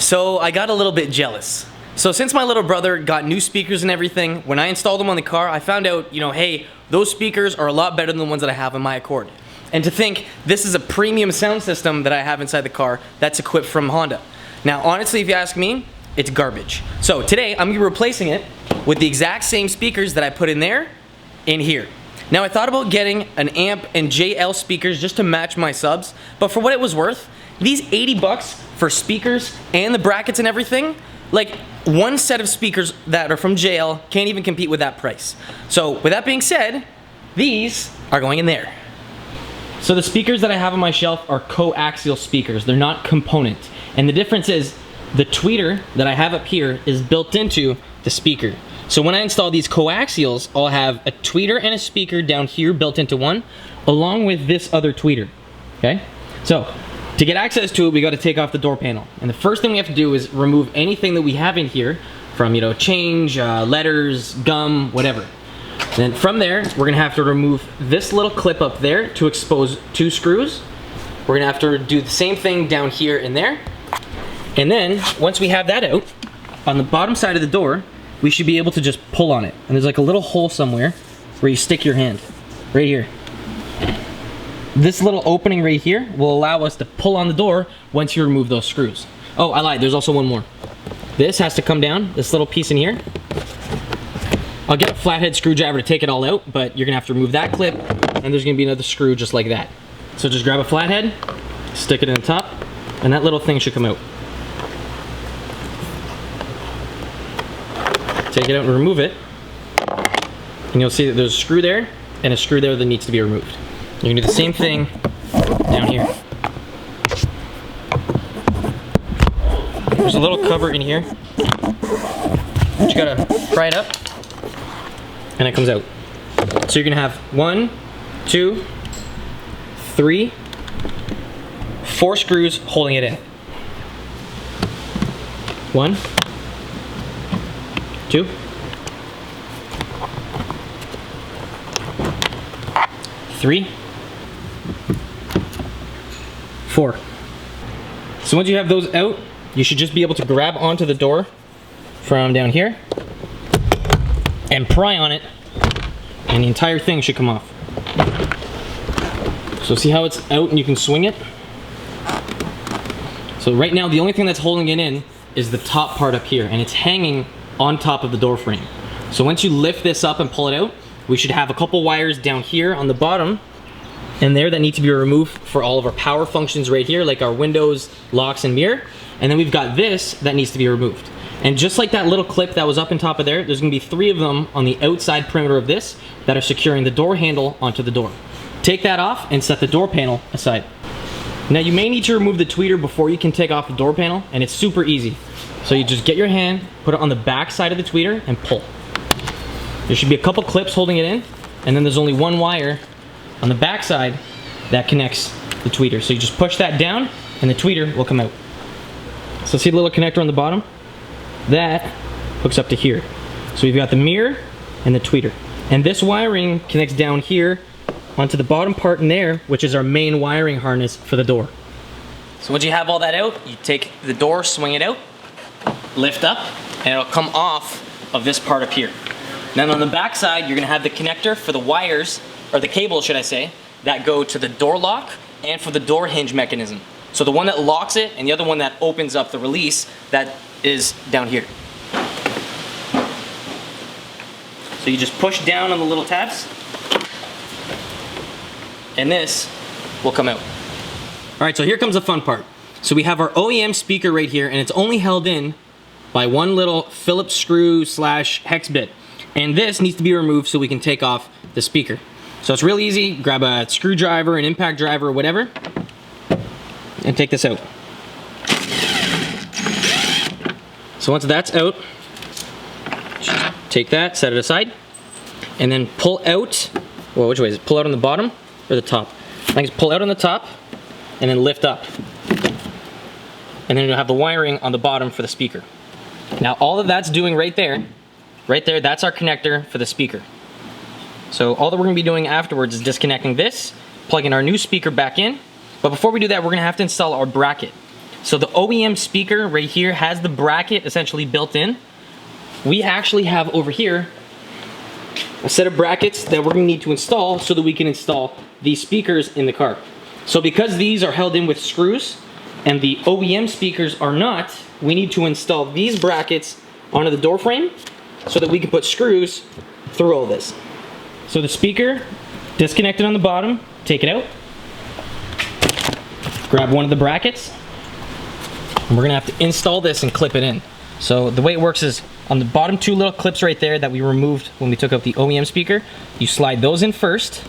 So I got a little bit jealous. So since my little brother got new speakers and everything, when I installed them on the car, I found out, hey, those speakers are a lot better than the ones that I have in my Accord. And to think, this is a premium sound system that I have inside the car that's equipped from Honda. Now, honestly, if you ask me, it's garbage. So today, I'm gonna be replacing it with the exact same speakers that I put in there, in here. Now, I thought about getting an amp and JL speakers just to match my subs, but for what it was worth, these 80 bucks for speakers and the brackets and everything, like one set of speakers that are from JL can't even compete with that price. So with that being said, these are going in there. So the speakers that I have on my shelf are coaxial speakers. They're not component. And the difference is the tweeter that I have up here is built into the speaker. So when I install these coaxials, I'll have a tweeter and a speaker down here built into one, along with this other tweeter, okay? So to get access to it, we got to take off the door panel. And the first thing we have to do is remove anything that we have in here from, change, letters, gum, whatever. Then from there, we're gonna have to remove this little clip up there to expose 2 screws. We're gonna have to do the same thing down here and there. And then, once we have that out, on the bottom side of the door, we should be able to just pull on it. And there's like a little hole somewhere where you stick your hand, right here. This little opening right here will allow us to pull on the door once you remove those screws. Oh, I lied, there's also one more. This has to come down, this little piece in here. I'll get a flathead screwdriver to take it all out, but you're gonna have to remove that clip, and there's gonna be another screw just like that. So just grab a flathead, stick it in the top, and that little thing should come out. Take it out and remove it, and you'll see that there's a screw there, and a screw there that needs to be removed. You can do the same thing down here. There's a little cover in here. You gotta pry it up, and it comes out. So you're gonna have 1, 2, 3, 4 screws holding it in. 1, 2, 3, 4. So once you have those out, you should just be able to grab onto the door from down here and pry on it, and the entire thing should come off. So see how it's out and you can swing it? So right now the only thing that's holding it in is the top part up here, and it's hanging on top of the door frame. So once you lift this up and pull it out, we should have a couple wires down here on the bottom and there that need to be removed for all of our power functions right here, like our windows, locks, and mirror. And then we've got this that needs to be removed. And just like that little clip that was up on top of there, there's gonna be 3 of them on the outside perimeter of this that are securing the door handle onto the door. Take that off and set the door panel aside. Now you may need to remove the tweeter before you can take off the door panel, and it's super easy. So you just get your hand, put it on the back side of the tweeter, and pull. There should be a couple clips holding it in, and then there's only one wire on the back side that connects the tweeter. So you just push that down, and the tweeter will come out. So see the little connector on the bottom? That hooks up to here. So we've got the mirror and the tweeter. And this wiring connects down here onto the bottom part in there, which is our main wiring harness for the door. So once you have all that out, you take the door, swing it out, lift up, and it'll come off of this part up here. Then on the back side, you're gonna have the connector for the wires, or the cables, should I say, that go to the door lock and for the door hinge mechanism. So the one that locks it and the other one that opens up the release, that is down here. So you just push down on the little tabs, and this will come out. All right, so here comes the fun part. So we have our OEM speaker right here, and it's only held in by one little Phillips screw / hex bit. And this needs to be removed so we can take off the speaker. So it's real easy. Grab a screwdriver, an impact driver, or whatever, and take this out. So once that's out, take that, set it aside, and then pull out, well, which way is it? Pull out on the bottom or the top? I think it's pull out on the top and then lift up. And then you'll have the wiring on the bottom for the speaker. Now all that that's doing right there, that's our connector for the speaker. So all that we're gonna be doing afterwards is disconnecting this, plugging our new speaker back in. But before we do that, we're gonna have to install our bracket. So the OEM speaker right here has the bracket essentially built in. We actually have over here a set of brackets that we're gonna need to install so that we can install these speakers in the car. So because these are held in with screws and the OEM speakers are not, we need to install these brackets onto the door frame so that we can put screws through all this. So the speaker, disconnected on the bottom, take it out, grab one of the brackets, and we're gonna have to install this and clip it in. So the way it works is on the bottom two little clips right there that we removed when we took out the OEM speaker, you slide those in first,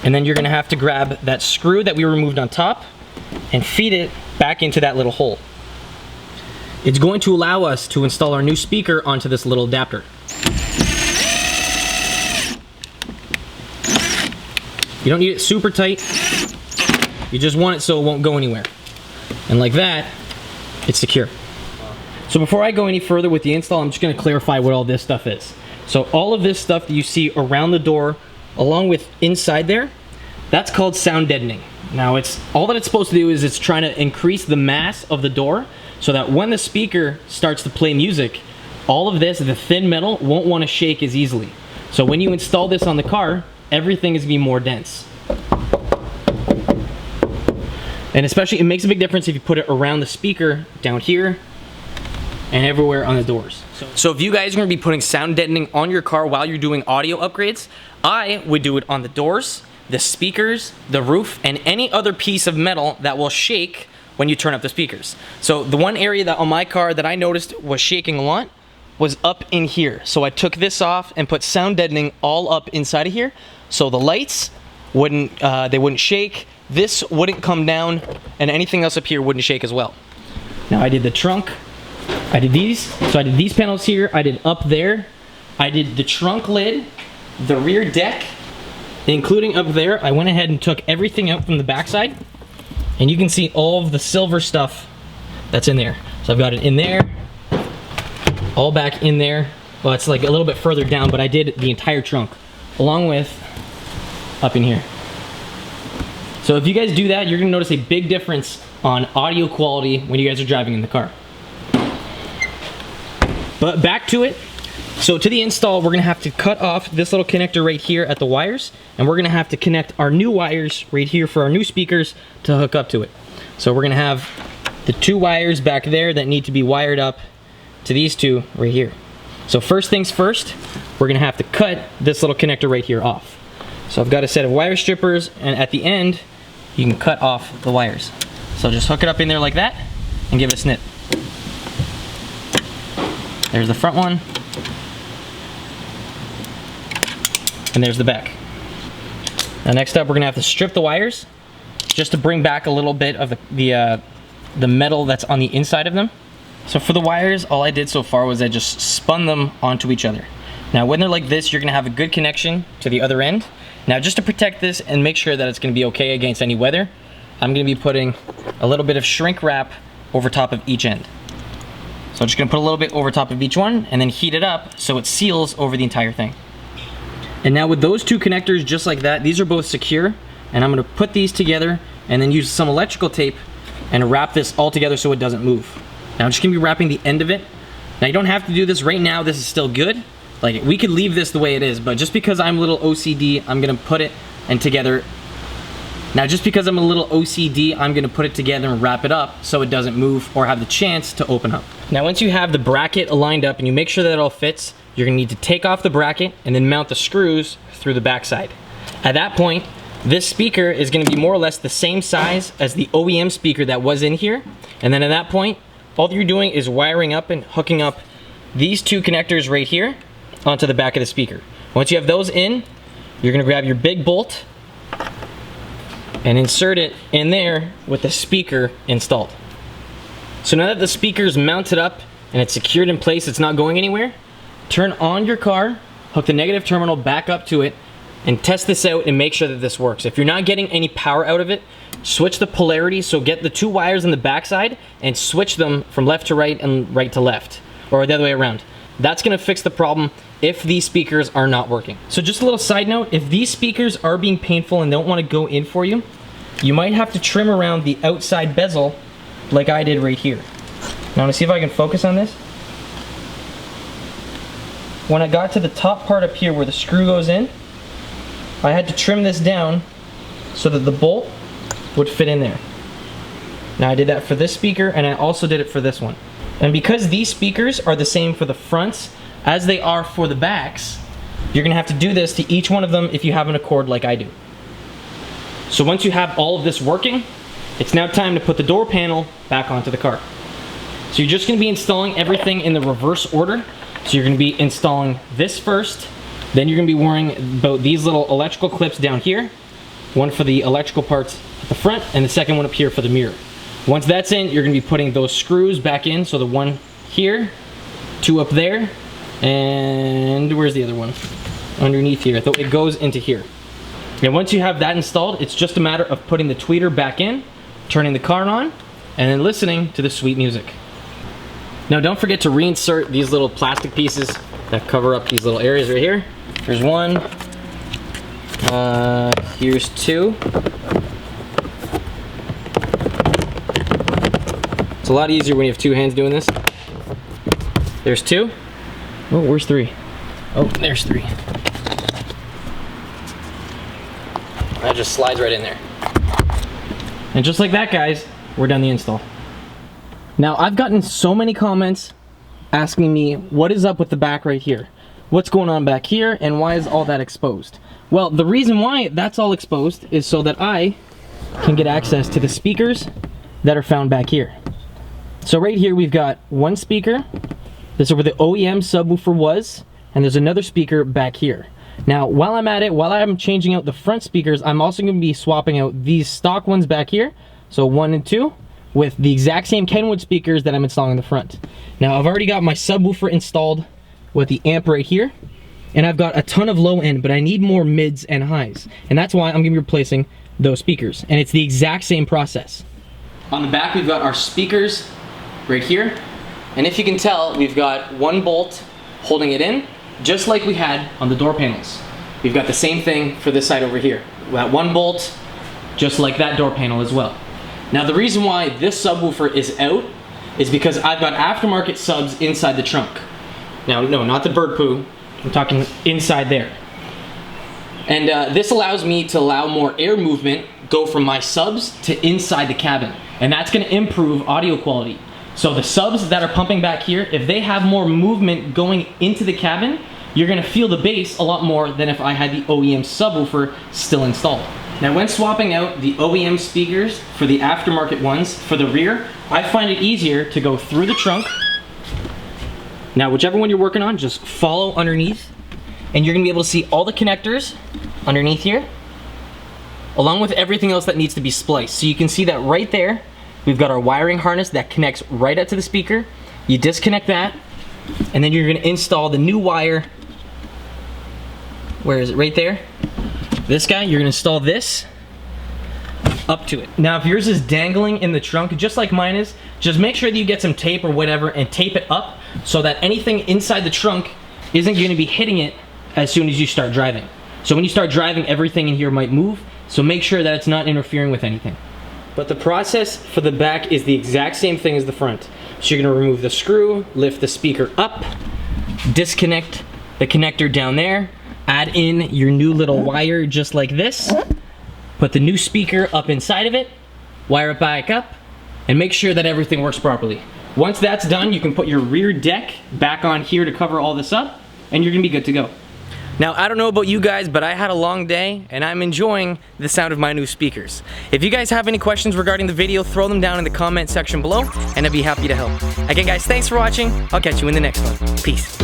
and then you're gonna have to grab that screw that we removed on top and feed it back into that little hole. It's going to allow us to install our new speaker onto this little adapter. You don't need it super tight. You just want it so it won't go anywhere. And like that, it's secure. So before I go any further with the install, I'm just gonna clarify what all this stuff is. So all of this stuff that you see around the door, along with inside there, that's called sound deadening. Now all that it's supposed to do is it's trying to increase the mass of the door so that when the speaker starts to play music, all of this, the thin metal, won't want to shake as easily. So when you install this on the car, everything is gonna be more dense. And especially, it makes a big difference if you put it around the speaker down here and everywhere on the doors. So if you guys are gonna be putting sound deadening on your car while you're doing audio upgrades, I would do it on the doors, the speakers, the roof, and any other piece of metal that will shake when you turn up the speakers. So the one area that on my car that I noticed was shaking a lot was up in here. So I took this off and put sound deadening all up inside of here. So the lights wouldn't, they wouldn't shake, this wouldn't come down, and anything else up here wouldn't shake as well. Now I did the trunk, I did these, so I did these panels here, I did up there, I did the trunk lid, the rear deck, including up there. I went ahead and took everything out from the backside, and you can see all of the silver stuff that's in there. So I've got it in there, all back in there. Well, it's like a little bit further down, but I did the entire trunk, along with up in here. So if you guys do that, you're gonna notice a big difference on audio quality when you guys are driving in the car. But back to it. So to the install, we're gonna have to cut off this little connector right here at the wires, and we're gonna have to connect our new wires right here for our new speakers to hook up to it. So we're gonna have the two wires back there that need to be wired up to these two right here. So first things first, we're gonna have to cut this little connector right here off. So I've got a set of wire strippers, and at the end, you can cut off the wires. So just hook it up in there like that and give it a snip. There's the front one. And there's the back. Now next up, we're gonna have to strip the wires just to bring back a little bit of the metal that's on the inside of them. So for the wires, all I did so far was I just spun them onto each other. Now when they're like this, you're gonna have a good connection to the other end. Now just to protect this and make sure that it's gonna be okay against any weather, I'm gonna be putting a little bit of shrink wrap over top of each end. So I'm just gonna put a little bit over top of each one and then heat it up so it seals over the entire thing. And now with those two connectors just like that, these are both secure, and I'm gonna put these together and then use some electrical tape and wrap this all together so it doesn't move. Now I'm just gonna be wrapping the end of it. Now you don't have to do this right now, this is still good. Like, we could leave this the way it is, but just because I'm a little OCD, I'm gonna put it and together. Now just because I'm a little OCD, I'm gonna put it together and wrap it up so it doesn't move or have the chance to open up. Now once you have the bracket aligned up and you make sure that it all fits, you're gonna need to take off the bracket and then mount the screws through the backside. At that point, this speaker is gonna be more or less the same size as the OEM speaker that was in here. And then at that point, all you're doing is wiring up and hooking up these two connectors right here onto the back of the speaker. Once you have those in, you're gonna grab your big bolt and insert it in there with the speaker installed. So now that the speaker's mounted up and it's secured in place, it's not going anywhere, turn on your car, hook the negative terminal back up to it, and test this out and make sure that this works. If you're not getting any power out of it, switch the polarity, so get the two wires on the backside and switch them from left to right and right to left, or the other way around. That's gonna fix the problem if these speakers are not working. So just a little side note, if these speakers are being painful and don't wanna go in for you, you might have to trim around the outside bezel like I did right here. Now let's see if I can focus on this. When I got to the top part up here where the screw goes in, I had to trim this down so that the bolt would fit in there. Now I did that for this speaker, and I also did it for this one. And because these speakers are the same for the fronts as they are for the backs, you're gonna have to do this to each one of them if you have an Accord like I do. So once you have all of this working, it's now time to put the door panel back onto the car. So you're just gonna be installing everything in the reverse order. So you're gonna be installing this first, then you're gonna be worrying about these little electrical clips down here, one for the electrical parts at the front, and the second one up here for the mirror. Once that's in, you're gonna be putting those screws back in, so the one here, two up there, and where's the other one? Underneath here, it goes into here. And once you have that installed, it's just a matter of putting the tweeter back in, turning the car on, and then listening to the sweet music. Now don't forget to reinsert these little plastic pieces that cover up these little areas right here. Here's one, here's two. It's a lot easier when you have two hands doing this. There's two. Oh, where's three? Oh, there's three. That just slides right in there. And just like that, guys, we're done the install. Now, I've gotten so many comments asking me what is up with the back right here. What's going on back here, and why is all that exposed? Well, the reason why that's all exposed is so that I can get access to the speakers that are found back here. So right here we've got one speaker. This is where the OEM subwoofer was, and there's another speaker back here. Now, while I'm at it, while I'm changing out the front speakers, I'm also going to be swapping out these stock ones back here, so 1 and 2, with the exact same Kenwood speakers that I'm installing in the front. Now, I've already got my subwoofer installed with the amp right here, and I've got a ton of low end, but I need more mids and highs, and that's why I'm going to be replacing those speakers, and it's the exact same process. On the back, we've got our speakers right here, and if you can tell, we've got one bolt holding it in, just like we had on the door panels. We've got the same thing for this side over here. We got one bolt, just like that door panel as well. Now the reason why this subwoofer is out is because I've got aftermarket subs inside the trunk. Now, no, not the bird poo, I'm talking inside there. And this allows me to allow more air movement go from my subs to inside the cabin. And that's gonna improve audio quality. So the subs that are pumping back here, if they have more movement going into the cabin, you're gonna feel the bass a lot more than if I had the OEM subwoofer still installed. Now when swapping out the OEM speakers for the aftermarket ones for the rear, I find it easier to go through the trunk. Now whichever one you're working on, just follow underneath, and you're gonna be able to see all the connectors underneath here, along with everything else that needs to be spliced. So you can see that right there, we've got our wiring harness that connects right up to the speaker. You disconnect that, and then you're gonna install the new wire. Where is it? Right there. This guy, you're gonna install this up to it. Now, if yours is dangling in the trunk, just like mine is, just make sure that you get some tape or whatever and tape it up so that anything inside the trunk isn't gonna be hitting it as soon as you start driving. So when you start driving, everything in here might move, so make sure that it's not interfering with anything. But the process for the back is the exact same thing as the front. So you're gonna remove the screw, lift the speaker up, disconnect the connector down there, add in your new little wire just like this, put the new speaker up inside of it, wire it back up, and make sure that everything works properly. Once that's done, you can put your rear deck back on here to cover all this up, and you're gonna be good to go. Now, I don't know about you guys, but I had a long day, and I'm enjoying the sound of my new speakers. If you guys have any questions regarding the video, throw them down in the comment section below, and I'd be happy to help. Again, guys, thanks for watching. I'll catch you in the next one. Peace.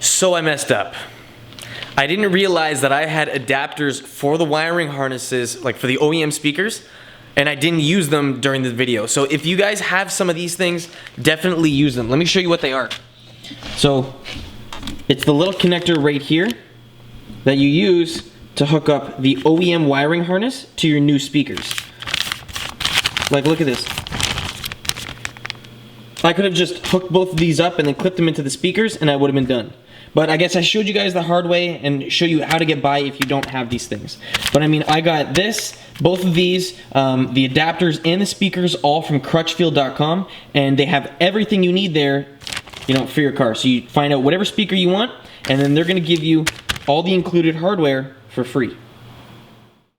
So I messed up. I didn't realize that I had adapters for the wiring harnesses, like for the OEM speakers, and I didn't use them during the video. So if you guys have some of these things, definitely use them. Let me show you what they are. So it's the little connector right here that you use to hook up the OEM wiring harness to your new speakers. Like, look at this. I could have just hooked both of these up and then clipped them into the speakers and I would have been done. But I guess I showed you guys the hard way and show you how to get by if you don't have these things. But I mean, I got this, both of these, the adapters and the speakers, all from crutchfield.com, and they have everything you need there, you know, for your car. So you find out whatever speaker you want, and then they're gonna give you all the included hardware for free.